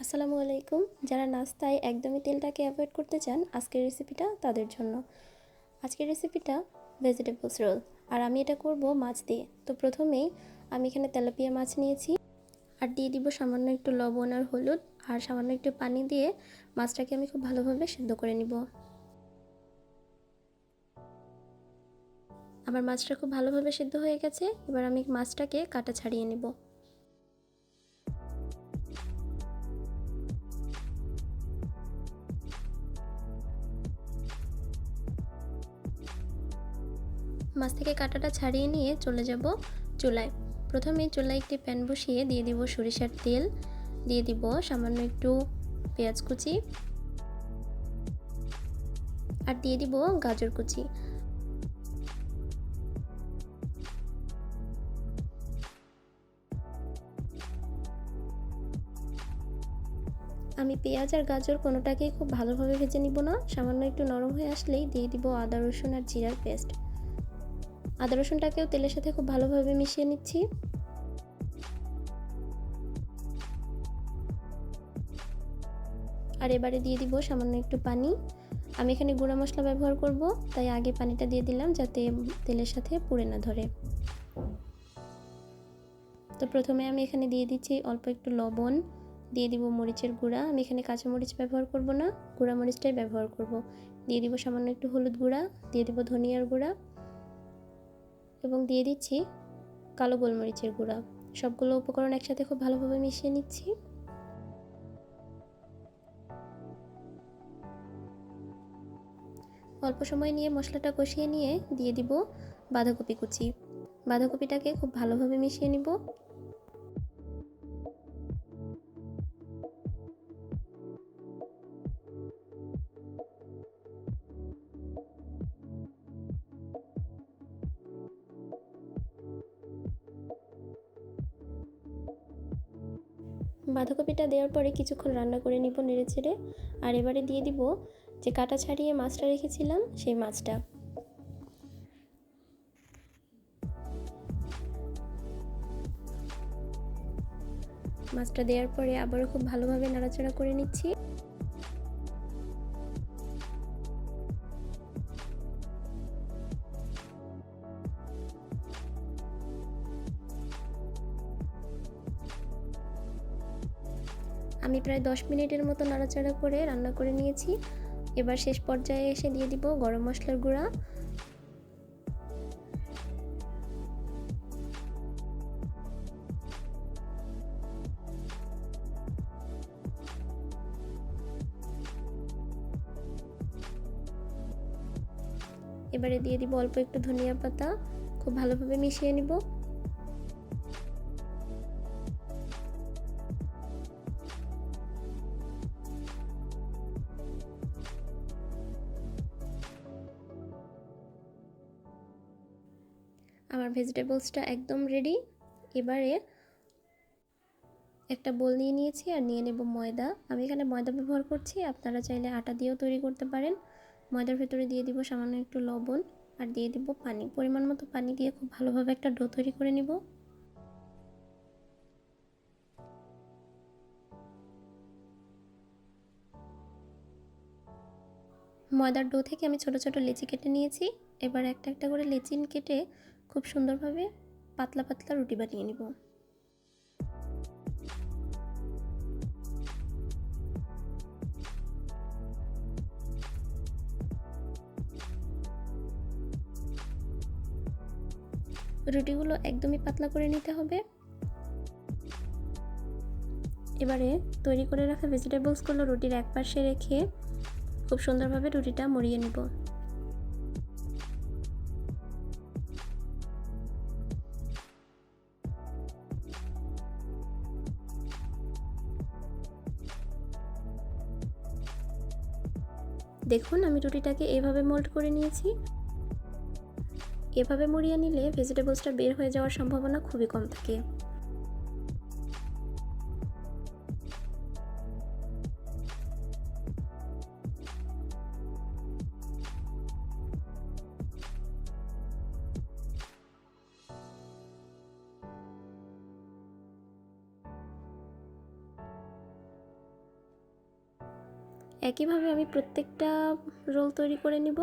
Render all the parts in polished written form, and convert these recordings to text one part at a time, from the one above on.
আসসালামু আলাইকুম। যারা নাস্তায় একদমই তেলটাকে অ্যাভয়েড করতে চান, আজকের রেসিপিটা তাদের জন্য। আজকের রেসিপিটা ভেজিটেবলস রোল, আর আমি এটা করব মাছ দিয়ে। তো প্রথমেই আমি এখানে তেলাপিয়া মাছ নিয়েছি, আর দিয়ে দিব সামান্য একটু লবণ আর হলুদ, আর সামান্য একটু পানি দিয়ে মাছটাকে আমি খুব ভালোভাবে সেদ্ধ করে নিব। আমার মাছটা খুব ভালোভাবে সেদ্ধ হয়ে গেছে। এবার আমি মাছটাকে কাটা ছাড়িয়ে নেব। মাছ থেকে কাঁটাটা ছাড়িয়ে নিয়ে চলে যাব চুলায়। প্রথমে চুলায় একটি প্যান বসিয়ে দিয়ে দিব সরিষার তেল, দিয়ে দিব সামান্য একটু পেঁয়াজ কুচি, আর দিয়ে দিব গাজর কুচি। আমি পেঁয়াজ আর গাজর কোনোটাকেই খুব ভালোভাবে ভেজে নিব না। সামান্য একটু নরম হয়ে আসলেই দিয়ে দিব আদা রসুন আর জিরার পেস্ট। আদা রসুনটাকেও তেলের সাথে খুব ভালোভাবে মিশিয়ে নিচ্ছি। আর এবারে দিয়ে দিব সামান্য একটু পানি। আমি এখানে গুঁড়া মশলা ব্যবহার করব, তাই আগে পানিটা দিয়ে দিলাম যাতে তেলের সাথে পুড়ে না ধরে। তো প্রথমে আমি এখানে দিয়ে দিচ্ছি অল্প একটু লবণ, দিয়ে দিব মরিচের গুঁড়া। আমি এখানে কাঁচা মরিচ ব্যবহার করব না, গুঁড়া মরিচটাই ব্যবহার করব। দিয়ে দিব সামান্য একটু হলুদ গুঁড়া, দিয়ে দিব ধনিয়ার গুঁড়া, এবং দিয়ে দিচ্ছি কালো গোলমরিচের গুঁড়া। সবগুলো উপকরণ একসাথে খুব ভালোভাবে মিশিয়ে নিচ্ছি। অল্প সময় নিয়ে মশলাটা কষিয়ে নিয়ে দিয়ে দিব বাঁধাকপি কুচি। বাঁধাকপিটাকে খুব ভালোভাবে মিশিয়ে নিব। বাঁধাকপিটা দেওয়ার পরে কিছুক্ষণ রান্না করে নিব নেড়েচেড়ে। আর এবারে দিয়ে দিব যে কাটা ছাড়িয়ে মাছটা রেখেছিলাম সেই মাছটা। মাছটা দেওয়ার পরে আবারও খুব ভালোভাবে নাড়াচাড়া করে নিচ্ছি। আমি প্রায় 10 মিনিটের মতো নাড়াচাড়া করে রান্না করে নিয়েছি। এবার শেষ পর্যায়ে এসে দিয়ে দিব গরম মশলার গুঁড়া। এবারে দিয়ে দিব অল্প একটু ধনিয়া পাতা, খুব ভালোভাবে মিশিয়ে নিব। আমার ভেজিটেবলসটা একদম রেডি। এবারে একটা বোল নিয়ে নিয়েছি আর নিয়ে নেব ময়দা। আমি এখানে ময়দা ব্যবহার করছি, আপনারা চাইলে আটা দিয়েও তৈরি করতে পারেন। ময়দার ভেতরে দিয়ে দিব সামান্য একটু লবণ, আর দিয়ে দিব পানি। পরিমাণ মতো পানি দিয়ে খুব ভালোভাবে একটা ডো তৈরি করে নিব। ময়দার ডো থেকে আমি ছোট ছোট লেচি কেটে নিয়েছি। এবার একটা একটা করে লেচি কেটে খুব সুন্দরভাবে পাতলা পাতলা রুটি বানিয়ে নিব। রুটিগুলো একদমই পাতলা করে নিতে হবে। এবারে তৈরি করে রাখা ভেজিটেবলসগুলো রুটির এক পাশে রেখে খুব সুন্দরভাবে রুটিটা মুড়িয়ে নিব। দেখুন আমি রুটিটাকে এভাবে মোল্ড করে নিয়েছি। এভাবে মুড়িয়ে নিলে ভেজিটেবলসটা বের হয়ে যাওয়ার সম্ভাবনা খুবই কম থাকে। একইভাবে আমি প্রত্যেকটা রোল তৈরি করে নিব।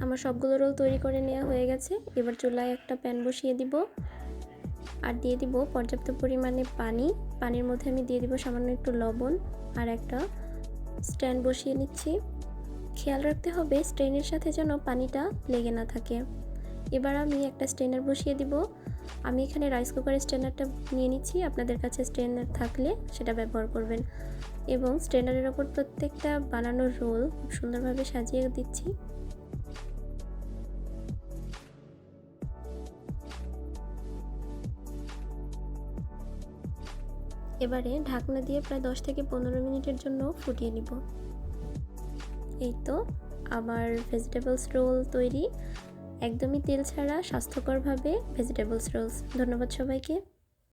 আমার সবগুলো রোল তৈরি করে নেওয়া হয়ে গেছে। এবার চুলায় একটা প্যান বসিয়ে দিব আর দিয়ে দিব পর্যাপ্ত পরিমাণে পানি। পানির মধ্যে আমি দিয়ে দিব সামান্য একটু লবণ আর একটা স্ট্যান্ড বসিয়ে নিচ্ছি। খেয়াল রাখতে হবে স্ট্রেনের সাথে যেন পানিটা লেগে না থাকে। এবার আমি একটা স্ট্রেনার বসিয়ে দিব। আমি এখানে রাইস কুকারের স্ট্রেনারটা নিয়ে নিচ্ছি, আপনাদের কাছে স্ট্রেনার থাকলে সেটা ব্যবহার করবেন। এবং স্ট্রেনারের ওপর প্রত্যেকটা বানানোর রোল খুব সুন্দরভাবে সাজিয়ে দিচ্ছি। এবারে ঢাকনা দিয়ে প্রায় 10 থেকে 15 মিনিটের জন্য ফুটিয়ে নিব। এই তো আমার ভেজিটেবলস রোল তৈরি, একদমই তেল ছাড়া স্বাস্থ্যকরভাবে ভেজিটেবলস রোলস। ধন্যবাদ সবাইকে।